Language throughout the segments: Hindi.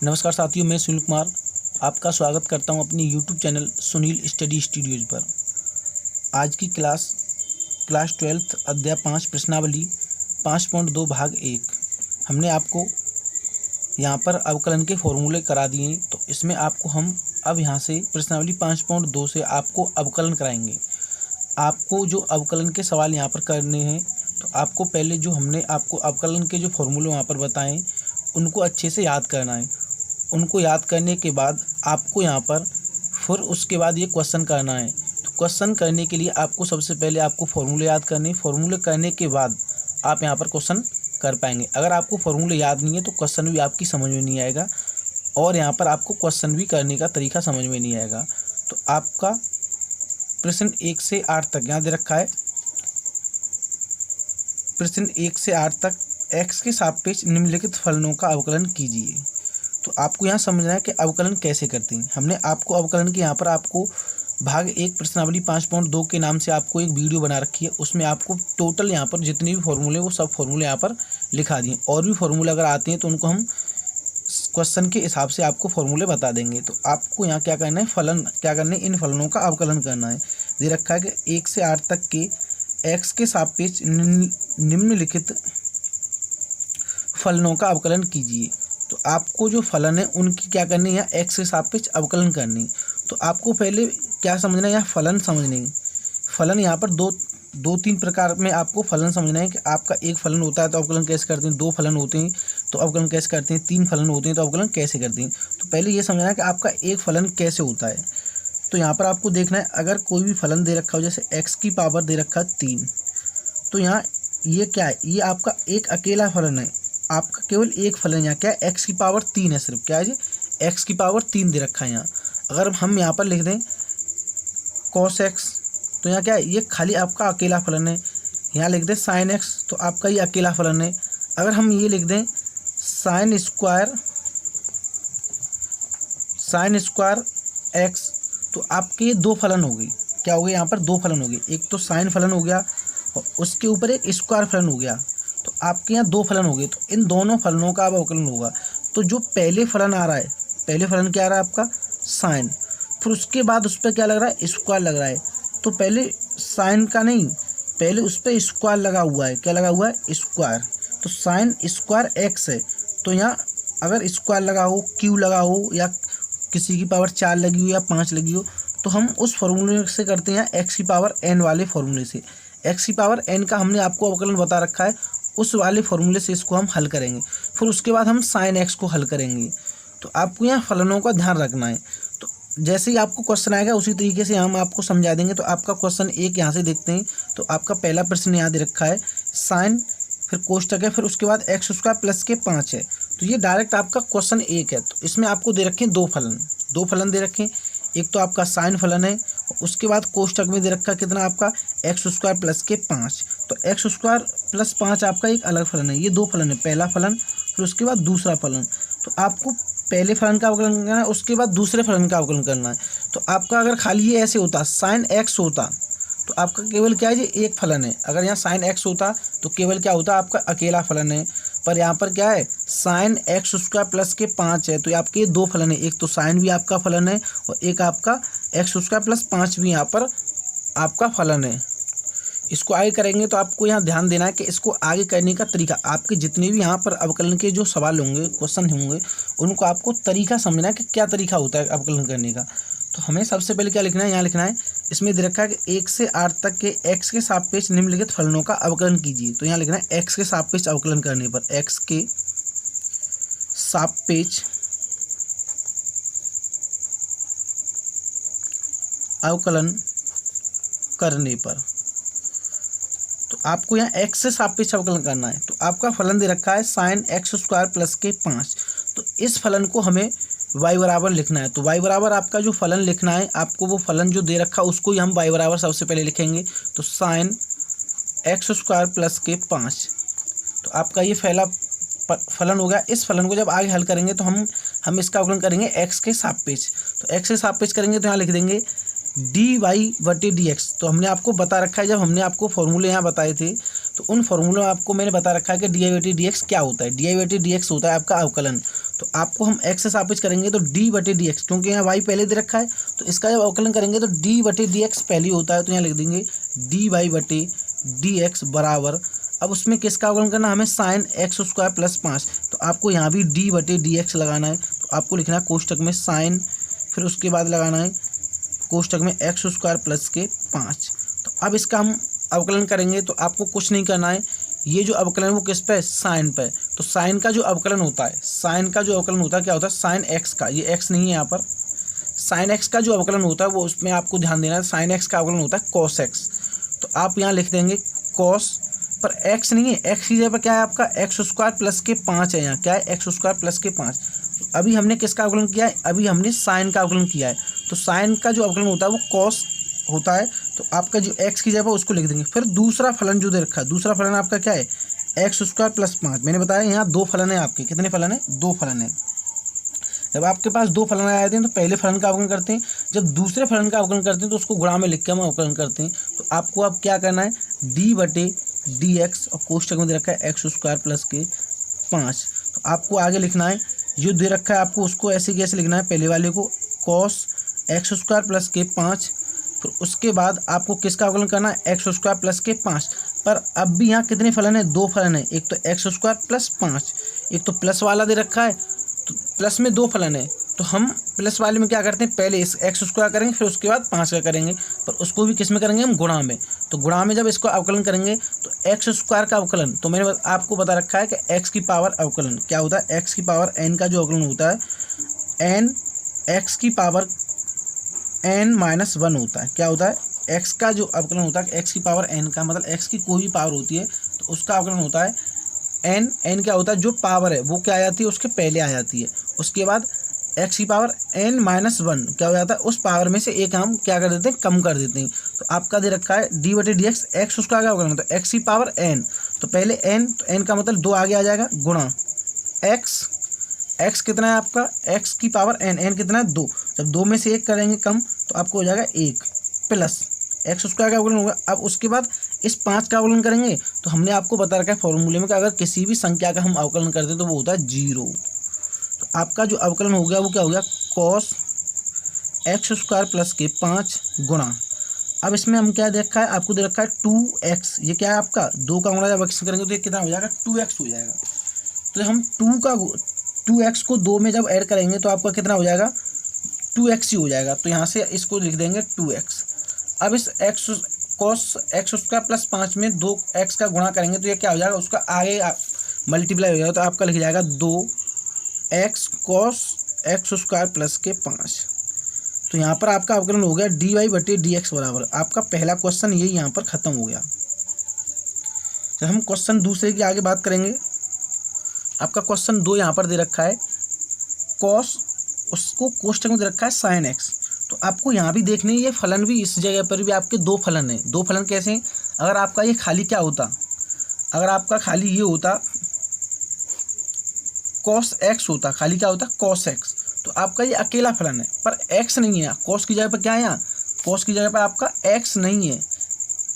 नमस्कार साथियों, मैं सुनील कुमार आपका स्वागत करता हूं अपनी YouTube channel Sunil study Studios पर। आज की क्लास 12th अध्याय 5 प्रश्नावली 5.2 भाग 1 हमने आपको यहां पर अवकलन के फॉर्मूले करा दिए। तो इसमें आपको हम अब यहां से प्रश्नावली 5.2 से आपको अवकलन कराएंगे। आपको जो अवकलन के सवाल यहाँ पर करने हैं, तो आपको पहले जो हमने आपको अवकलन के जो फॉर्मूले वहाँ पर बताएं उनको अच्छे से याद करना है। उनको याद करने के बाद आपको यहाँ पर फिर उसके बाद ये क्वेश्चन करना है। तो क्वेश्चन करने के लिए आपको सबसे पहले आपको फॉर्मूले याद करने, फॉर्मूले करने के बाद आप यहाँ पर क्वेश्चन कर पाएंगे। अगर आपको फॉर्मूले याद नहीं है तो क्वेश्चन भी आपकी समझ में नहीं आएगा और यहाँ पर आपको क्वेश्चन भी करने का तरीका समझ में नहीं आएगा। तो आपका प्रश्न 1 से 8 तक यहाँ दे रखा है। प्रश्न 1 से 8 तक x के सापेक्ष निम्नलिखित फलनों का अवकलन कीजिए। तो आपको यहाँ समझना है कि अवकलन कैसे करते हैं। हमने आपको अवकलन के यहाँ पर आपको भाग 1 प्रश्नावली 5.2 के नाम से आपको एक वीडियो बना रखी है। उसमें आपको टोटल यहाँ पर जितने भी फॉर्मूले वो सब फॉर्मूले यहाँ पर लिखा दिए। और भी फॉर्मूले अगर आते हैं तो उनको हम क्वेश्चन के हिसाब से आपको फॉर्मूले बता देंगे। तो आपको यहाँ क्या करना है, फलन क्या करना है, इन फलनों का अवकलन करना है। दे रखा है कि 1 से 8 तक के x के सापेक्ष निम्नलिखित फलनों का अवकलन कीजिए। तो आपको जो फलन है उनकी क्या करनी है, x के सापेक्ष अवकलन करनी। तो आपको पहले क्या समझना है, यहाँ फलन समझने। फलन यहाँ पर दो तीन प्रकार में आपको फलन समझना है कि आपका एक फलन होता है तो अवकलन कैसे करते हैं, 2 फलन होते हैं तो अवकलन कैसे करते हैं, 3 फलन होते हैं तो अवकलन कैसे करते हैं। तो पहले ये समझना है कि आपका एक फलन कैसे होता है। तो यहाँ पर आपको देखना है, अगर कोई भी फलन दे रखा हो, जैसे x की पावर दे रखा है 3, तो यहाँ ये क्या है, ये आपका एक अकेला फलन है। आपका केवल एक फलन यहाँ क्या है, x की पावर 3 है। सिर्फ क्या है जी, x की पावर 3 दे रखा है यहाँ। अगर हम यहाँ पर लिख दें cos x, तो यहाँ क्या है, ये खाली आपका अकेला फलन है। यहाँ लिख दें sin x, तो आपका ये अकेला फलन है। अगर हम ये लिख दें sin स्क्वायर x, तो आपके ये 2 फलन हो गए। क्या हो गए, यहाँ पर 2 फलन हो गए। एक तो साइन फलन हो गया और उसके ऊपर एक स्क्वायर फलन हो गया। तो आपके यहाँ 2 फलन हो गए। तो इन दोनों फलनों का अब अवकलन होगा। तो जो पहले फलन आ रहा है, पहले फलन क्या आ रहा है आपका साइन, फिर उसके बाद उस पर क्या लग रहा है, स्क्वायर लग रहा है। तो पहले साइन का नहीं, पहले उस पर स्क्वायर लगा हुआ है। क्या लगा हुआ है, स्क्वायर। तो साइन स्क्वायर एक्स है। तो यहाँ अगर स्क्वायर लगा हो, क्यू लगा हो, या किसी की पावर 4 लगी हो या 5 लगी हो, तो हम उस फॉर्मूले से करते हैं एक्स की पावर n वाले फॉर्मूले से। एक्स की पावर n का हमने आपको अवकलन बता रखा है, उस वाले फॉर्मूले से इसको हम हल करेंगे। फिर उसके बाद हम साइन एक्स को हल करेंगे। तो आपको यहाँ फलनों का ध्यान रखना है। तो जैसे ही आपको क्वेश्चन आएगा उसी तरीके से हम आपको समझा देंगे। तो आपका क्वेश्चन 1 यहाँ से देखते हैं। तो आपका पहला प्रश्न यहाँ दे रखा है साइन, फिर कोष्टक है, फिर उसके बाद x स्क्वायर प्लस के 5 है। तो ये डायरेक्ट आपका क्वेश्चन 1 है। तो इसमें आपको दे रखे 2 फलन दे रखे। एक तो आपका साइन फलन है, उसके बाद कोष्टक में दे रखा कितना आपका x स्क्वायर प्लस के 5। तो x स्क्वायर प्लस 5 आपका एक अलग फलन है। ये 2 फलन है, पहला फलन फिर उसके बाद दूसरा फलन। तो आपको पहले फलन का अवकलन करना है, उसके बाद दूसरे फलन का अवकलन करना है। तो आपका अगर खाली ये ऐसे होता साइन x होता, तो आपका केवल क्या है जी, एक फलन है। अगर यहाँ साइन x होता तो केवल क्या होता, आपका अकेला फलन है। पर यहाँ पर क्या है, साइन x स्क्वायर प्लस के 5 है। तो आपके 2 फलन है, एक तो साइन भी आपका फलन है और एक आपका x स्क्वायर प्लस 5 भी यहाँ पर आपका फलन है। इसको आगे करेंगे तो आपको यहाँ ध्यान देना है कि इसको आगे करने का तरीका, आपके जितने भी यहाँ पर अवकलन के जो सवाल होंगे, क्वेश्चन होंगे, उनको आपको तरीका समझना है कि क्या तरीका होता है अवकलन करने का। तो हमें सबसे पहले क्या लिखना है, यहाँ लिखना है, इसमें दे रखा है कि 1 से 8 तक के x के सापेक्ष निम्नलिखित फलनों का अवकलन कीजिए। तो यहाँ लिखना है x के सापेक्ष अवकलन करने पर, x के सापेक्ष अवकलन करने पर। तो आपको यहाँ x से सापेक्ष अवकलन करना है। तो आपका फलन दे रखा है साइन x स्क्वायर प्लस के 5। तो इस फलन को हमें y बराबर लिखना है। तो y बराबर आपका जो फलन लिखना है, आपको वो फलन जो दे रखा उसको ही हम y बराबर सबसे पहले लिखेंगे। तो साइन x स्क्वायर प्लस के 5। तो आपका ये पहला फलन हो गया। इस फलन को जब आगे हल करेंगे तो हम इसका अवकलन करेंगे x के सापेक्ष। तो x के सापेक्ष करेंगे तो यहाँ लिख देंगे dy/dx। तो हमने आपको बता रखा है, जब हमने आपको फॉर्मूले यहाँ बताए थे तो उन फॉर्मूलों में आपको मैंने बता रखा है कि dy/dx क्या होता है। dy/dx होता है आपका अवकलन। तो आपको हम x से सापेक्ष करेंगे तो d बटे डी एक्स, क्योंकि यहाँ y पहले दे रखा है तो इसका जब अवकलन करेंगे तो d बटे डी एक्स पहले होता है, तो यहाँ लिख देंगे dy बटे डी एक्स बराबर, अब उसमें किसका अवकलन करना हमें साइन एक्स स्क्वायर प्लस 5, तो आपको यहाँ भी d बटे डी एक्स लगाना है, तो आपको लिखना है कोष्टक में साइन, फिर उसके बाद लगाना है कोष्टक में एक्स स्क्वायर प्लस के 5। तो अब इसका हम अवकलन करेंगे तो आपको कुछ नहीं करना है, ये जो अवकलन है वो किस पे, साइन पे, तो साइन का जो अवकलन होता है, साइन का जो अवकलन होता है क्या होता है, साइन एक्स का, ये एक्स नहीं है यहाँ पर, साइन एक्स का जो अवकलन होता है वो उसमें आपको ध्यान देना है, साइन एक्स का अवकलन होता है कॉस एक्स, तो आप यहाँ लिख देंगे कॉस, पर एक्स नहीं है, एक्स की जगह पर क्या है आपका एक्स स्क्वायर प्लस के 5 है, यहाँ क्या है एक्स स्क्वायर प्लस के 5। अभी हमने किसका अवकलन किया है, अभी हमने साइन का अवकलन किया है, तो साइन का जो अवकलन होता है वो कॉस होता है, तो आपका जो एक्स की जगह पर उसको लिख देंगे। फिर दूसरा फलन जो दे रखा है, दूसरा फलन आपका क्या है एक्स स्क्वायर प्लस 5, मैंने बताया यहाँ 2 फलन है आपके, कितने फलन है, 2 फलन है। जब आपके पास 2 फलन आ जाते हैं तो पहले फलन का अवकलन करते हैं, जब दूसरे फलन का अवकलन करते हैं तो उसको गुणा में लिख के हम अवकलन करते हैं। तो आपको अब क्या करना है, डी बटे डी एक्स और कोष्टक में दे रखा है एक्स स्क्वायर प्लस के 5, तो आपको आगे लिखना है जो दे रखा है आपको उसको ऐसे कैसे लिखना है, पहले वाले को कॉस एक्स स्क्वायर प्लस के 5, फिर उसके बाद आपको किसका अवकलन करना है एक्स स्क्वायर प्लस के 5, पर अब भी यहाँ कितने फलन है, 2 फलन है, एक तो एक्स स्क्वायर प्लस 5, एक तो प्लस वाला दे रखा है, तो प्लस में 2 फलन है, तो हम प्लस वाले में क्या करते हैं, पहले इस एक्स स्क्वायर करेंगे फिर उसके बाद 5 का करेंगे, पर उसको भी किस में करेंगे हम, गुणा में। तो गुणा में जब इसको अवकलन करेंगे तो एक्स स्क्वायर का अवकलन, तो मैंने आपको बता रखा है कि एक्स की पावर अवकलन क्या होता है, एक्स की पावर एन का जो अवकलन होता है एन एक्स की पावर n माइनस 1 होता है, क्या होता है x का जो अवकलन होता है, x की पावर n का मतलब x की कोई भी पावर होती है तो उसका अवकलन होता है n क्या होता है, जो पावर है वो क्या आ जाती है उसके पहले आ जाती है, उसके बाद x की पावर n माइनस 1 क्या हो जाता है, उस पावर में से एक हम क्या कर देते हैं, कम कर देते हैं। तो आपका दे रखा है डी बटे डी एक्स, एक्स उसका क्या अवकलन होता है x की पावर n, तो पहले n, तो n का मतलब 2 आगे आ जाएगा गुणा x कितना है आपका, x की पावर n कितना है 2, जब 2 में से 1 करेंगे कम तो आपको हो जाएगा 1 प्लस एक्स स्क्वायर का अवकलन होगा। अब उसके बाद इस 5 का अवकलन करेंगे तो हमने आपको बता रखा है फॉर्मूले में कि अगर किसी भी संख्या का हम अवकलन करते हैं तो वो होता है 0। तो आपका जो अवकलन हो गया वो क्या हो गया, कॉस एक्स स्क्वायर प्लस के 5 गुणा, अब इसमें हम क्या दे रखा है, आपको दे रखा है 2x, ये क्या है आपका 2 का गुणा जब x करेंगे तो ये कितना हो जाएगा 2x हो जाएगा। तो हम 2x को 2 में जब ऐड करेंगे तो आपका कितना हो जाएगा 2x ही हो जाएगा, तो यहाँ से इसको लिख देंगे 2x। अब इस x cos x square plus 5 में 2x का गुणा करेंगे तो ये क्या हो जाएगा, उसका आगे मल्टीप्लाई हो जाएगा, तो आपका लिख जाएगा 2x cos x square plus के 5। तो यहाँ पर आपका अवकलन हो गया डी वाई बटे डी एक्स बराबर, आपका पहला क्वेश्चन यही यहाँ पर खत्म हो गया। जब हम क्वेश्चन दूसरे की आगे बात करेंगे, आपका क्वेश्चन 2 यहाँ पर दे रखा है कॉस, उसको कोष्टक में दे रखा है साइन एक्स, तो आपको यहाँ भी देखने ये फलन भी इस जगह पर भी आपके 2 फलन हैं। 2 फलन कैसे हैं, अगर आपका ये खाली क्या होता, अगर आपका खाली ये होता कॉस एक्स होता, खाली क्या होता कॉस एक्स, तो आपका ये अकेला फलन है, पर एक्स नहीं है, कॉस की जगह पर क्या है, यहाँ कॉस की जगह पर आपका एक्स नहीं है,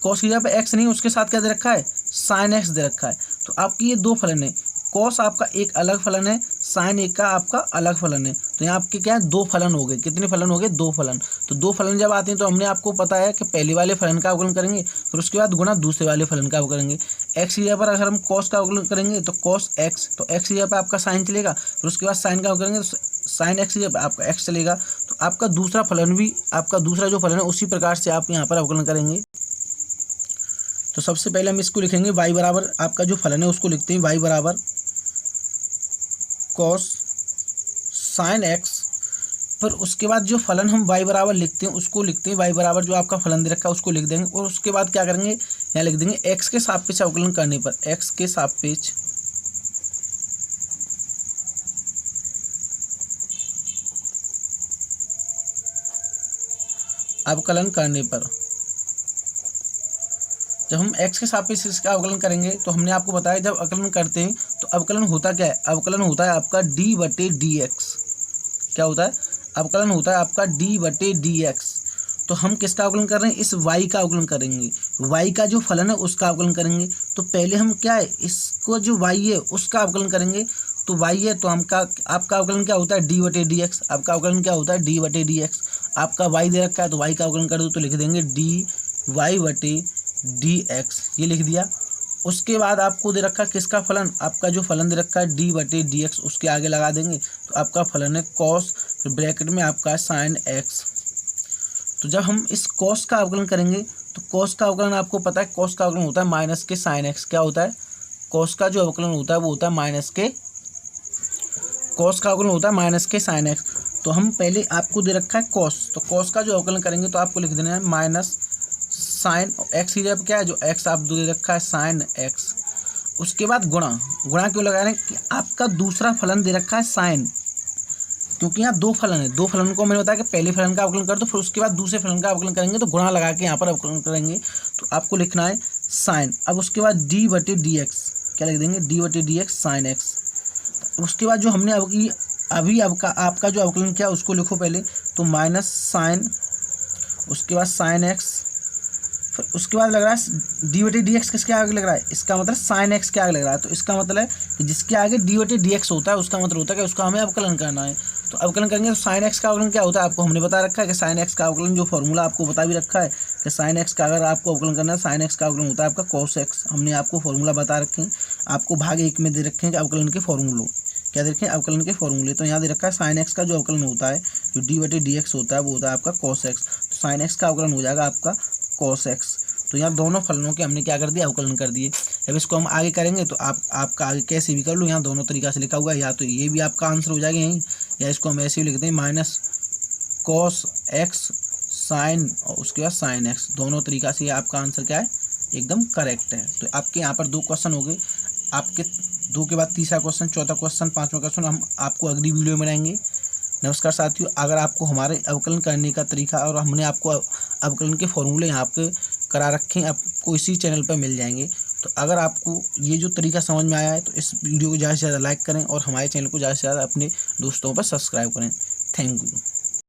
कॉस की जगह पर एक्स नहीं है, उसके साथ क्या दे रखा है साइन एक्स दे रखा है। तो आपकी ये 2 फलन है, कॉस आपका एक अलग फलन है, साइन एक का आपका अलग फलन है, तो यहाँ आपके क्या है 2 फलन हो गए, कितने फलन हो गए 2 फलन। तो 2 फलन जब आते हैं तो हमने आपको पता है कि पहले वाले फलन का अवकलन करेंगे फिर उसके बाद गुणा दूसरे वाले फलन का अवकलन करेंगे। एक्स की जगह पर अगर हम कॉस का अवकलन करेंगे तो कॉस एक्स, तो एक्स की जगह पर आपका साइन चलेगा, फिर उसके बाद साइन का अवकलन करेंगे तो साइन एक्स की जगह पर आपका एक्स चलेगा। तो आपका दूसरा फलन भी, आपका दूसरा जो फलन है उसी प्रकार से आप यहाँ पर अवकलन करेंगे। तो सबसे पहले हम इसको लिखेंगे y बराबर, आपका जो फलन है उसको लिखते हैं y बराबर कॉस साइन एक्स, फिर उसके बाद जो फलन हम y बराबर लिखते हैं उसको लिखते हैं y बराबर जो आपका फलन दे रखा है उसको लिख देंगे, और उसके बाद क्या करेंगे यहाँ लिख देंगे x के सापेक्ष अवकलन करने पर, x के सापेक्ष अवकलन करने पर, जब हम x के सापेक्ष इसका अवकलन करेंगे तो हमने आपको बताया जब अवकलन करते हैं तो अवकलन होता क्या है, अवकलन होता है आपका d बटे डी एक्स, क्या होता है अवकलन होता है आपका d बटे डी एक्स। तो हम किसका अवकलन कर रहे हैं, इस y का अवकलन करेंगे, y का जो फलन है उसका अवकलन करेंगे। तो पहले हम क्या है इसको जो y है उसका अवकलन करेंगे, तो वाई है, तो हमका आपका अवकलन क्या होता है, डी बटे डी एक्स। आपका अवकलन क्या होता है, डी बटे डी एक्स। आपका वाई दे रखा है तो वाई का अवकलन कर दो तो लिख देंगे डी वाई बटे डी एक्स, ये लिख दिया। उसके बाद आपको दे रखा है किसका फलन, आपका जो फलन दे रखा है डी बटे डी एक्स, उसके आगे लगा देंगे तो आपका फलन है कॉस, फिर ब्रैकेट में आपका है साइन एक्स। तो जब हम इस कॉस का अवकलन करेंगे तो कॉस का अवकलन आपको पता है, कॉस का अवकलन होता है माइनस के साइन एक्स। क्या होता है, कॉस का जो अवकलन होता है वो होता है माइनस के, कॉस का अवकलन होता है माइनस के साइन एक्स। तो हम पहले आपको दे रखा है कॉस, तो कॉस का जो अवकलन करेंगे तो आपको लिख देना है माइनस साइन एक्स ही, जब क्या है जो एक्स आप दे रखा है साइन एक्स। उसके बाद गुणा, गुणा क्यों लगा रहे हैं कि आपका दूसरा फलन दे रखा है साइन, क्योंकि यहाँ दो फलन है, दो फलन को मैंने बताया कि पहले फलन का अवकलन कर दो फिर उसके बाद दूसरे फलन का अवकलन करेंगे, तो गुणा लगा के यहाँ पर अवकलन करेंगे तो आपको लिखना है साइन। अब उसके बाद डी बटे डी एक्स, क्या लिख देंगे, डी बटे डी एक्स साइन एक्स। उसके बाद जो हमने अभी आपका जो अवकलन किया उसको लिखो पहले, तो माइनस साइन, उसके बाद साइन एक्स, फिर उसके बाद लग रहा है डी बटे डी एक्स किसके आगे लग रहा है, इसका मतलब साइन एक्स के आगे लग रहा है। तो इसका मतलब है कि जिसके आगे डी बटे डी एक्स होता है उसका मतलब होता है कि उसका हमें अवकलन करना है। तो अवकलन करेंगे तो साइन एक्स का अवकलन क्या होता है, आपको हमने बता रखा है कि साइन एक्स का अवकलन जो फॉर्मूला आपको बता भी रखा है कि साइन एक्स का अगर आपको अवकलन करना है, साइन एक्स का अवकलन होता है आपका कॉस एक्स। हमने आपको फॉर्मूला बता रखे हैं, आपको भाग 1 में दे रखे हैं कि अवकलन के फॉर्मूलों, क्या दे रखे हैं, अवकलन के फॉर्मूले। तो यहाँ दे रखा है साइन एक्स का जो अवकलन होता है, जो डी बटे डी एक्स होता है वो होता है आपका कॉस एक्स। तो साइन एक्स का अवकलन हो जाएगा आपका कॉस एक्स। तो यहाँ दोनों फलनों के हमने क्या कर दिया, अवकलन कर दिए। जब इसको हम आगे करेंगे तो आपका आगे कैसे भी कर लो, यहाँ दोनों तरीका से लिखा हुआ है, या तो ये भी आपका आंसर हो जाएगा यहीं, या इसको हम ऐसे भी लिखते हैं माइनस कॉस एक्स साइन और उसके बाद साइन एक्स। दोनों तरीका से आपका आंसर क्या है, एकदम करेक्ट है। तो आपके यहाँ पर 2 क्वेश्चन हो गए, आपके 2 के बाद तीसरा क्वेश्चन, चौथा क्वेश्चन, 5वां क्वेश्चन हम आपको अगली वीडियो में बनाएंगे। नमस्कार साथियों, अगर आपको हमारे अवकलन करने का तरीका और हमने आपको अवकलन के फॉर्मूले यहाँ पे करा रखे हैं, आपको इसी चैनल पर मिल जाएंगे। तो अगर आपको ये जो तरीका समझ में आया है तो इस वीडियो को ज़्यादा से ज़्यादा लाइक करें और हमारे चैनल को ज़्यादा से ज़्यादा अपने दोस्तों पर सब्सक्राइब करें। Thank you.